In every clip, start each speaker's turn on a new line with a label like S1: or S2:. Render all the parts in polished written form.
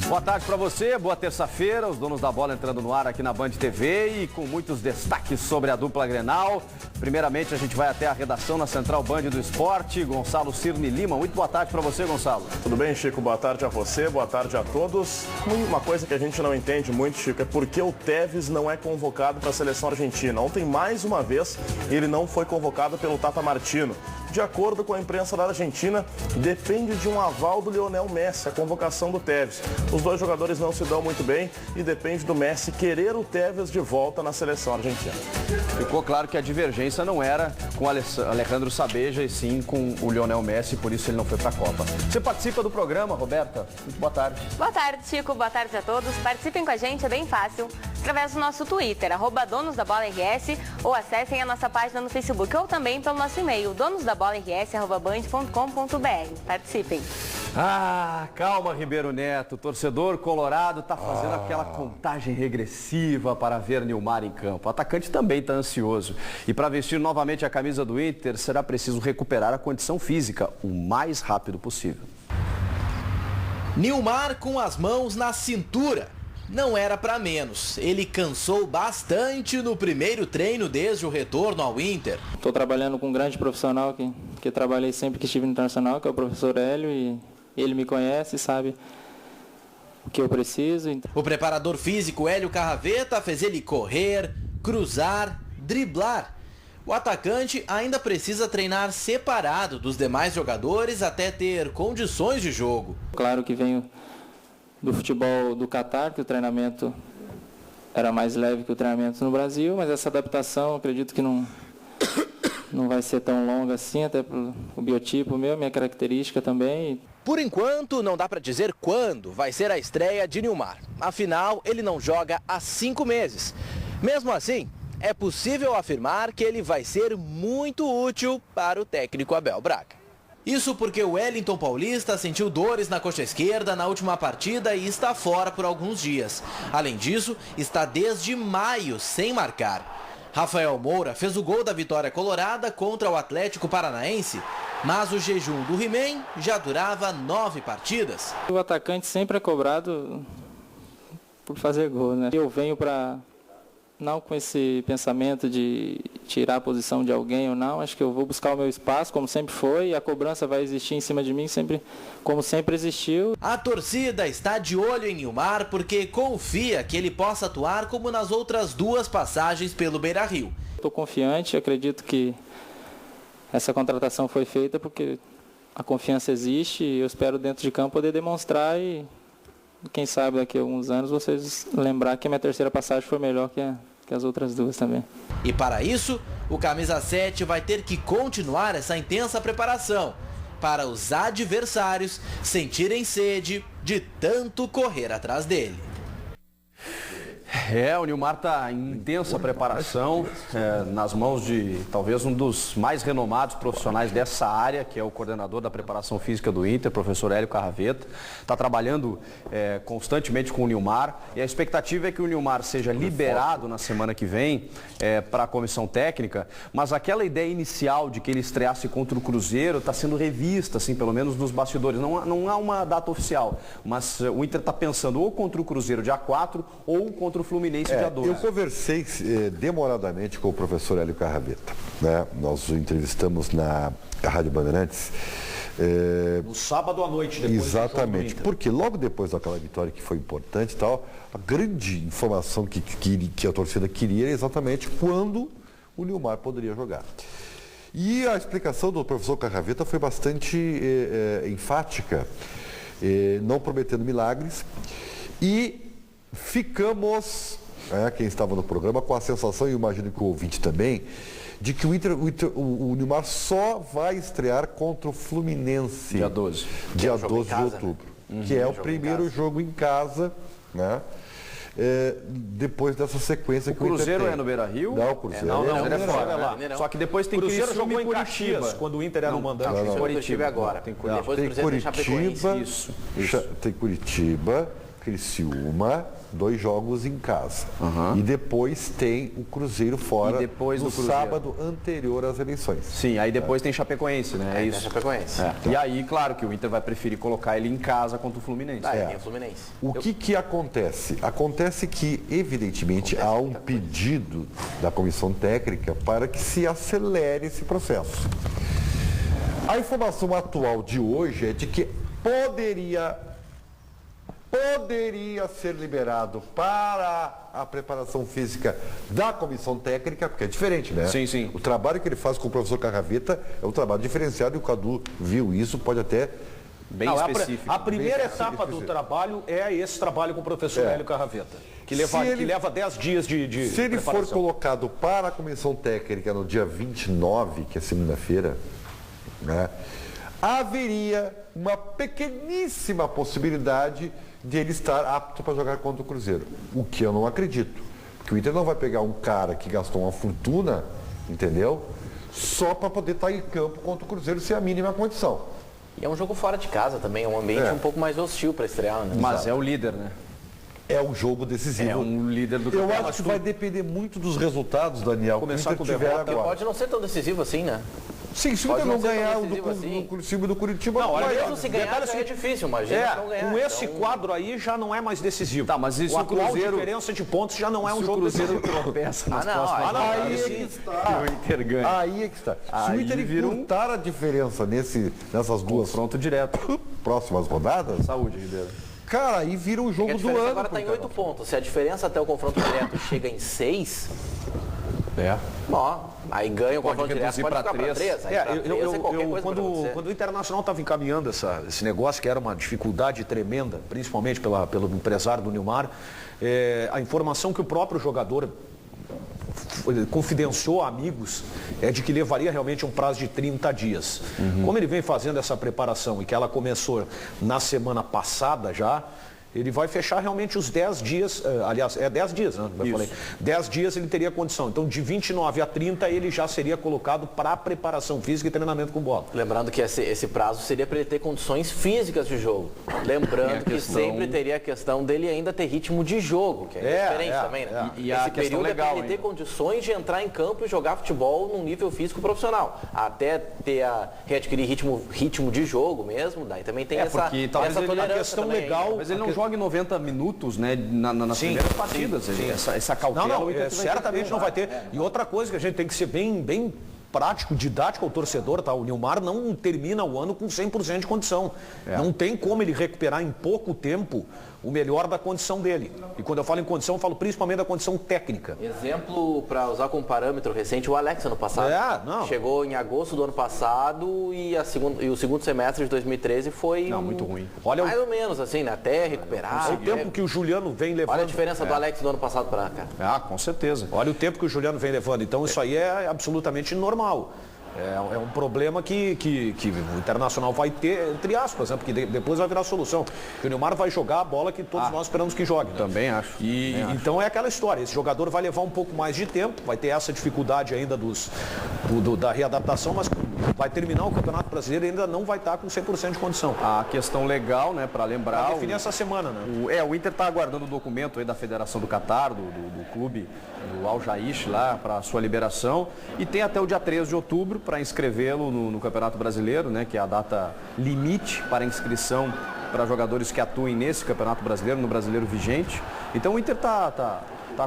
S1: Boa tarde para você, boa terça-feira, os donos da bola entrando no ar aqui na Band TV e com muitos destaques sobre a dupla Grenal. Primeiramente a gente vai até a redação na Central Band do Esporte, Gonçalo Cirne Lima. Muito boa tarde para você, Gonçalo.
S2: Tudo bem, Chico? Boa tarde a você, boa tarde a todos. Uma coisa que a gente não entende muito, Chico, é por que o Tevez não é convocado para a seleção argentina. Ontem, mais uma vez, ele não foi convocado pelo Tata Martino. De acordo com a imprensa da Argentina, depende de um aval do Lionel Messi, a convocação do Tevez. Os dois jogadores não se dão muito bem e depende do Messi querer o Tevez de volta na seleção argentina.
S1: Ficou claro que a divergência não era com o Alejandro Sabeja e sim com o Lionel Messi, por isso ele não foi para a Copa. Você participa do programa, Roberta? Muito boa tarde.
S3: Boa tarde, Chico. Boa tarde a todos. Participem com a gente, é bem fácil, através do nosso Twitter, @donosdabolaRS, ou acessem a nossa página no Facebook, ou também pelo nosso e-mail, donosdabolaRS@band.com.br. Participem.
S1: Calma, Ribeiro Neto. O torcedor colorado está fazendo aquela contagem regressiva para ver Nilmar em campo. O atacante também está ansioso. E para vestir novamente a camisa do Inter, será preciso recuperar a condição física o mais rápido possível.
S4: Nilmar com as mãos na cintura. Não era para menos. Ele cansou bastante no primeiro treino desde o retorno ao Inter.
S5: Estou trabalhando com um grande profissional que trabalhei sempre que estive no Internacional, que é o professor Hélio, e ele me conhece, sabe o que eu preciso.
S4: O preparador físico Hélio Carraveta fez ele correr, cruzar, driblar. O atacante ainda precisa treinar separado dos demais jogadores até ter condições de jogo.
S5: Claro que venho do futebol do Catar, que o treinamento era mais leve que o treinamento no Brasil, mas essa adaptação acredito que não vai ser tão longa assim, até pelo biotipo meu, minha característica também.
S4: Por enquanto, não dá para dizer quando vai ser a estreia de Nilmar. Afinal, ele não joga há 5 meses. Mesmo assim, é possível afirmar que ele vai ser muito útil para o técnico Abel Braga. Isso porque o Wellington Paulista sentiu dores na coxa esquerda na última partida e está fora por alguns dias. Além disso, está desde maio sem marcar. Rafael Moura fez o gol da vitória colorada contra o Atlético Paranaense, mas o jejum do He-Man já durava 9 partidas.
S5: O atacante sempre é cobrado por fazer gol, né? Eu venho para não com esse pensamento de tirar a posição de alguém ou não, acho que eu vou buscar o meu espaço, como sempre foi, e a cobrança vai existir em cima de mim, como sempre existiu.
S4: A torcida está de olho em Nilmar porque confia que ele possa atuar como nas outras 2 passagens pelo Beira-Rio.
S5: Estou confiante, acredito que essa contratação foi feita porque a confiança existe e eu espero dentro de campo poder demonstrar e quem sabe daqui a alguns anos vocês lembrar que a minha terceira passagem foi melhor que as outras 2 também.
S4: E para isso, o camisa 7 vai ter que continuar essa intensa preparação para os adversários sentirem sede de tanto correr atrás dele.
S1: O Nilmar está em intensa preparação, nas mãos de talvez um dos mais renomados profissionais dessa área, que é o coordenador da preparação física do Inter, professor Hélio Carraveta. Está trabalhando constantemente com o Nilmar e a expectativa é que o Nilmar seja liberado na semana que vem para a comissão técnica, mas aquela ideia inicial de que ele estreasse contra o Cruzeiro está sendo revista, assim, pelo menos nos bastidores. Não há uma data oficial, mas o Inter está pensando ou contra o Cruzeiro dia 4 ou contra o Fluminense dia 12.
S6: Eu conversei demoradamente com o professor Hélio Carraveta, né? Nós o entrevistamos na Rádio Bandeirantes.
S7: No sábado à noite, depois
S6: exatamente,
S7: do jogo do
S6: porque logo depois daquela vitória que foi importante e tal, a grande informação que a torcida queria era exatamente quando o Nilmar poderia jogar. E a explicação do professor Carraveta foi bastante enfática, não prometendo milagres, e ficamos, quem estava no programa, com a sensação, e imagino que o ouvinte também, de que o Nilmar só vai estrear contra o Fluminense.
S1: Dia 12.
S6: Dia 12 de outubro. Que é o primeiro jogo em casa, né? Depois dessa sequência que o
S1: Cruzeiro é no Beira-Rio?
S6: Não, o Cruzeiro
S1: é fora lá. Só que depois tem
S7: Cruzeiro
S1: jogou em
S7: Caxias, quando o Inter era o mandante.
S1: Curitiba agora.
S6: Tem Curitiba, tem Curitiba, Criciúma, 2 jogos em casa. E depois tem o Cruzeiro fora
S1: E depois
S6: no
S1: do Cruzeiro.
S6: sábado anterior às eleições.
S1: Sim, aí depois tem Chapecoense, né? É isso.
S4: Tem Chapecoense.
S1: E aí, claro que o Inter vai preferir colocar ele em casa contra o Fluminense.
S4: Tem o Fluminense.
S6: O que acontece? Acontece que, evidentemente, há um pedido da comissão técnica para que se acelere esse processo. A informação atual de hoje é de que poderia ser liberado para a preparação física da comissão técnica, porque é diferente, né?
S1: Sim, sim.
S6: O trabalho que ele faz com o professor Carraveta é um trabalho diferenciado e o Cadu viu isso, pode até...
S1: Bem
S7: Não,
S1: específico.
S7: a primeira
S6: Bem
S7: etapa do
S6: específico.
S7: trabalho é esse trabalho com o professor Hélio Carraveta, que leva 10 dias de
S6: Se ele for
S7: preparação.
S6: colocado para a comissão técnica no dia 29, que é segunda-feira, né, haveria uma pequeníssima possibilidade de ele estar apto para jogar contra o Cruzeiro. O que eu não acredito. Porque o Inter não vai pegar um cara que gastou uma fortuna, entendeu? Só para poder estar em campo contra o Cruzeiro sem a mínima condição.
S4: E é um jogo fora de casa também, é um ambiente um pouco mais hostil para estrear, né?
S1: Mas é o líder, né?
S6: É um jogo decisivo.
S1: É um líder do
S6: Eu
S1: campeonato.
S6: acho que vai depender muito dos resultados, Daniel.
S7: Começar
S6: que o
S7: com
S6: Inter tiver
S7: derrota,
S6: agora.
S4: Pode não ser tão decisivo assim, né?
S6: Sim, se o
S4: pode
S6: Inter não
S4: não ser tão
S6: ganhar
S4: decisivo assim.
S6: do Criciúma e do Curitiba,
S7: Não, olha,
S6: vai-
S4: Mesmo se ganhar,
S7: detalhe
S4: já é
S7: assim,
S4: difícil, imagina não ganhar.
S7: com esse
S4: então-
S7: quadro aí já não é mais decisivo.
S1: Tá, mas e se
S7: a
S1: o
S7: atual
S1: Cruzeiro-
S7: diferença de pontos já não é um
S1: Se o
S7: jogo
S1: Cruzeiro
S7: decisivo.
S1: tropeça nas
S4: não,
S1: próximas
S4: aí não,
S1: rodadas,
S6: aí é que está.
S1: o Inter ganha.
S6: Aí é que está. Se o
S1: Aí
S6: Inter
S1: vira um
S6: encurtar a diferença nessas duas
S1: Confronto direto.
S6: próximas rodadas,
S1: Saúde, Ribeiro.
S6: cara, aí vira o jogo
S4: a
S6: do
S4: diferença
S6: ano.
S4: agora está em 8 pontos. Se a diferença até o confronto direto chega em 6, aí ganha o confronto direto,
S1: reduzir
S4: pode
S1: pra
S4: ficar para
S1: 3.
S4: 3. Aí pra 3 qualquer coisa pode acontecer.
S7: Quando o Internacional estava encaminhando esse negócio, que era uma dificuldade tremenda, principalmente pelo empresário do Nilmar, a informação que o próprio jogador confidenciou a amigos é de que levaria realmente um prazo de 30 dias. Como ele vem fazendo essa preparação e que ela começou na semana passada já, ele vai fechar realmente os 10 dias, aliás, 10 dias, né? Eu falei. 10 dias ele teria condição. Então, de 29 a 30, ele já seria colocado para preparação física e treinamento com bola.
S4: Lembrando que esse prazo seria para ele ter condições físicas de jogo. Lembrando que sempre teria a questão dele ainda ter ritmo de jogo, que é diferente também, né?
S1: E a
S4: Esse
S1: questão
S4: período
S1: legal
S4: é para ele ter
S1: ainda.
S4: condições de entrar em campo e jogar futebol num nível físico profissional. Até readquirir ritmo de jogo mesmo, daí também tem
S1: porque talvez
S4: essa
S1: ele- a
S4: tolerância
S7: questão
S4: também,
S7: legal-
S4: né?
S1: Mas ele não joga em 90 minutos, né, nas primeiras partidas. Essa cautela
S7: Não,
S1: o Inter vai ter que
S7: certamente
S1: ter.
S7: não vai ter. E outra coisa que a gente tem que ser bem prático, didático ao torcedor, tá? O Nilmar não termina o ano com 100% de condição. Não tem como ele recuperar em pouco tempo o melhor da condição dele. E quando eu falo em condição, eu falo principalmente da condição técnica.
S4: Exemplo para usar como parâmetro recente, o Alex ano passado. Chegou em agosto do ano passado e o segundo semestre de 2013 foi
S1: muito ruim.
S7: Olha
S4: mais ou menos assim, né? Até recuperar.
S7: o tempo que o Juliano vem levando.
S4: Olha a diferença do Alex do ano passado para cá.
S1: Com certeza.
S7: Olha o tempo que o Juliano vem levando. Então isso aí é absolutamente normal. É um problema que o Internacional vai ter, entre aspas, né? Porque depois vai virar solução. Porque o Nilmar vai jogar a bola que todos nós esperamos que jogue.
S1: Também acho.
S7: Então é aquela história. Esse jogador vai levar um pouco mais de tempo, vai ter essa dificuldade ainda da readaptação, mas vai terminar o Campeonato Brasileiro e ainda não vai estar com 100% de condição.
S1: A questão legal, né, para lembrar...
S7: Vai definir essa semana, né?
S1: O Inter está aguardando o documento aí da Federação do Catar, do clube, do Al Jaish lá, para a sua liberação. E tem até o dia 13 de outubro para inscrevê-lo no Campeonato Brasileiro, né, que é a data limite para inscrição para jogadores que atuem nesse Campeonato Brasileiro, no Brasileiro vigente. Então o Inter está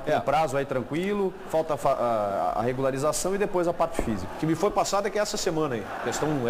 S1: com prazo aí tranquilo, falta a regularização e depois a parte física.
S7: O que me foi passado é que essa semana aí,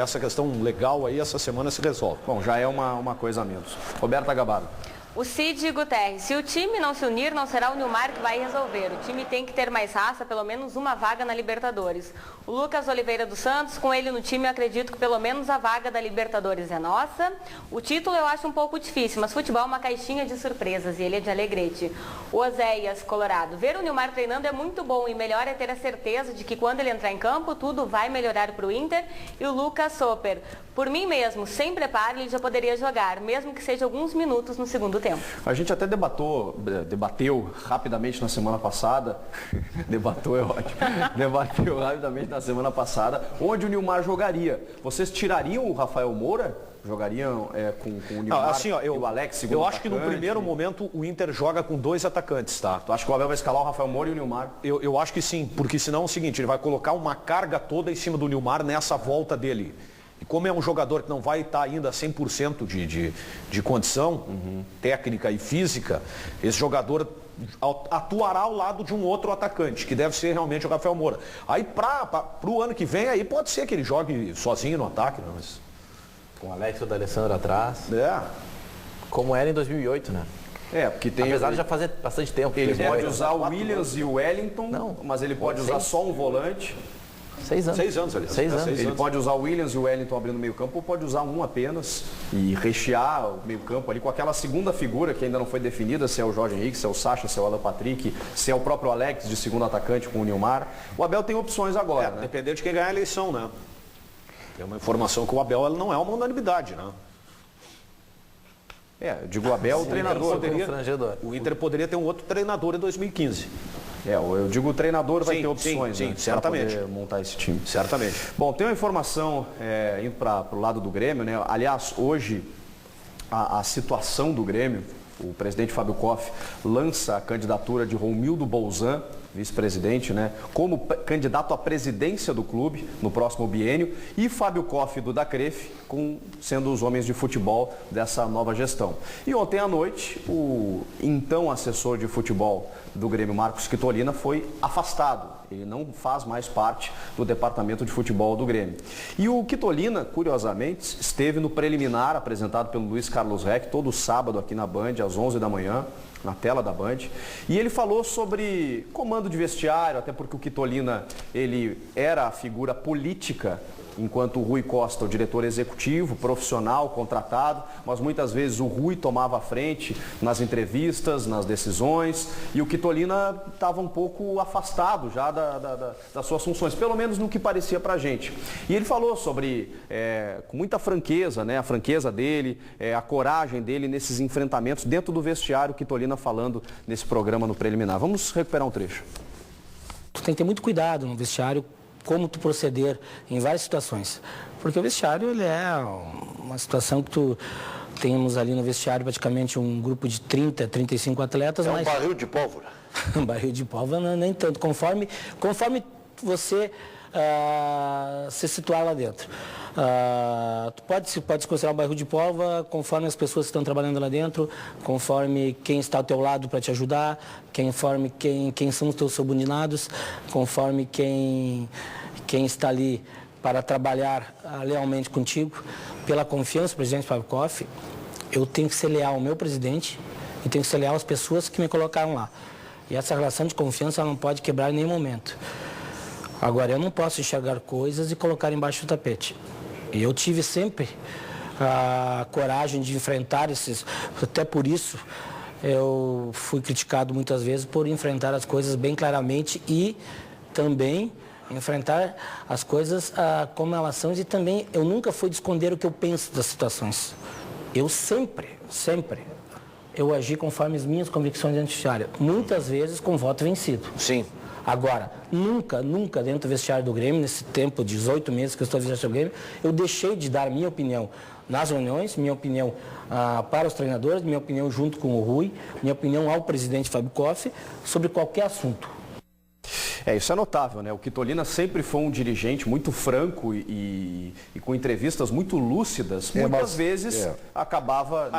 S7: essa questão legal aí, essa semana se resolve.
S1: Bom, já é uma coisa a menos. Roberta Gabardo.
S3: O Cid Guterres, se o time não se unir, não será o Nilmar que vai resolver. O time tem que ter mais raça, pelo menos uma vaga na Libertadores. O Lucas Oliveira dos Santos, com ele no time, eu acredito que pelo menos a vaga da Libertadores é nossa. O título eu acho um pouco difícil, mas futebol é uma caixinha de surpresas e ele é de Alegrete. O Oséias Colorado, ver o Nilmar treinando é muito bom e melhor é ter a certeza de que quando ele entrar em campo, tudo vai melhorar para o Inter. E o Lucas Soper, por mim mesmo, sem preparo, ele já poderia jogar, mesmo que seja alguns minutos no segundo tempo.
S1: A gente até debateu rapidamente na semana passada, debateu é ótimo, debateu rapidamente na semana passada, onde o Nilmar jogaria. Vocês tirariam o Rafael Moura Jogariam com o Nilmar
S7: assim, ó,
S1: e o Alex, segundo
S7: eu acho que no
S1: atacante?
S7: primeiro momento o Inter joga com 2 atacantes, tá?
S1: Tu acha que o Abel vai escalar o Rafael Moura e o Nilmar?
S7: Eu acho que sim, porque senão é o seguinte, ele vai colocar uma carga toda em cima do Nilmar nessa volta dele. E como é um jogador que não vai estar ainda 100% de condição técnica e física, esse jogador atuará ao lado de um outro atacante, que deve ser realmente o Rafael Moura. Aí para o ano que vem, aí pode ser que ele jogue sozinho no ataque, né? Mas...
S4: Com o Alex e o D'Alessandro atrás. Como era em 2008, né?
S1: Porque tem...
S4: Apesar de já fazer bastante tempo.
S1: Ele pode usar o Williams e o Wellington, mas ele pode usar só um volante.
S4: 6 anos.
S7: 6 anos, aliás.
S4: 6 anos.
S1: Ele pode usar o Williams e o Wellington abrindo o meio campo, ou pode usar um apenas e rechear o meio campo ali com aquela segunda figura que ainda não foi definida, se é o Jorge Henrique, se é o Sacha, se é o Alan Patrick, se é o próprio Alex de segundo atacante com o Nilmar. O Abel tem opções agora, né?
S7: Depender de quem ganhar a eleição, né? É uma informação que o Abel não é uma unanimidade, né?
S1: Eu digo o Abel, o treinador.
S7: O Inter poderia ter um outro treinador em 2015.
S1: Eu digo o treinador vai ter opções,
S7: sim,
S1: né,
S7: certamente.
S1: para poder montar esse time.
S7: Certamente.
S1: Bom, tem uma informação indo para o lado do Grêmio, né? Aliás, hoje a situação do Grêmio, o presidente Fábio Koff lança a candidatura de Romildo Bolzan, vice-presidente, né, como candidato à presidência do clube no próximo biênio, e Fábio Koff do Dacref sendo os homens de futebol dessa nova gestão. E ontem à noite, o então assessor de futebol do Grêmio, Marcos Quitolina, foi afastado. Ele não faz mais parte do departamento de futebol do Grêmio. E o Quitolina, curiosamente, esteve no preliminar apresentado pelo Luiz Carlos Reck todo sábado aqui na Band, às 11 da manhã, na tela da Band, e ele falou sobre comando de vestiário, até porque o Quitolina, ele era a figura política, enquanto o Rui Costa, o diretor executivo, profissional, contratado, mas muitas vezes o Rui tomava a frente nas entrevistas, nas decisões, e o Quitolina estava um pouco afastado já das suas funções, pelo menos no que parecia pra gente. E ele falou sobre, com muita franqueza, né, a franqueza dele, a coragem dele nesses enfrentamentos dentro do vestiário, o Quitolina falando nesse programa no preliminar. Vamos recuperar um trecho.
S8: Tu tem que ter muito cuidado no vestiário, como tu proceder em várias situações. Porque o vestiário, ele é uma situação que temos ali no vestiário praticamente um grupo de 30, 35 atletas.
S6: Um barril de pólvora.
S8: Um barril de pólvora, nem tanto. Conforme você se situar lá dentro. Tu pode se considerar um barril de pólvora conforme as pessoas que estão trabalhando lá dentro, conforme quem está ao teu lado para te ajudar, conforme quem são os teus subordinados, conforme quem está ali para trabalhar lealmente contigo. Pela confiança do presidente Fábio Koff, eu tenho que ser leal ao meu presidente e tenho que ser leal às pessoas que me colocaram lá. E essa relação de confiança ela não pode quebrar em nenhum momento. Agora, eu não posso enxergar coisas e colocar embaixo do tapete. E eu tive sempre a coragem de enfrentar esses... Até por isso, eu fui criticado muitas vezes por enfrentar as coisas bem claramente e também enfrentar as coisas como elas são. E também, eu nunca fui de esconder o que eu penso das situações. Eu sempre, eu agi conforme as minhas convicções dentro do vestiário. Muitas vezes com voto vencido.
S7: Sim.
S8: Agora, nunca dentro do vestiário do Grêmio, nesse tempo de 18 meses que eu estou no vestiário do Grêmio, eu deixei de dar minha opinião nas reuniões, minha opinião para os treinadores, minha opinião junto com o Rui, minha opinião ao presidente Fábio Koff, sobre qualquer assunto.
S1: Isso é notável, né? O Quitolina sempre foi um dirigente muito franco e com entrevistas muito lúcidas. Muitas vezes acabava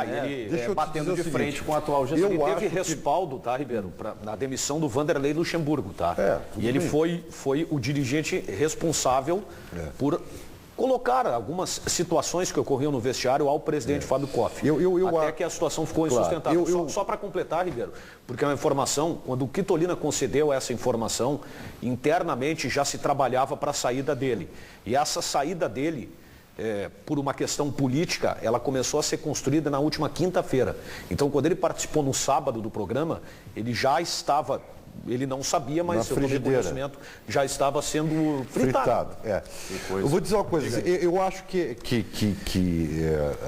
S1: batendo de frente com a atual gestão.
S7: Ele teve respaldo, tá, Ribeiro, na demissão do Vanderlei Luxemburgo, tá? E ele foi o dirigente responsável por colocar algumas situações que ocorriam no vestiário ao presidente Fábio Koff. Até que a situação ficou insustentável. Só para completar, Ribeiro, porque é uma informação, quando o Quitolina concedeu essa informação, internamente já se trabalhava para a saída dele. E essa saída dele, por uma questão política, ela começou a ser construída na última quinta-feira. Então, quando ele participou no sábado do programa, ele já estava... Ele não sabia, mas seu conhecimento já estava sendo fritado.
S6: Eu vou dizer uma coisa, eu acho que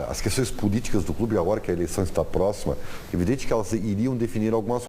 S6: as questões políticas do clube, agora que a eleição está próxima, é evidente que elas iriam definir algumas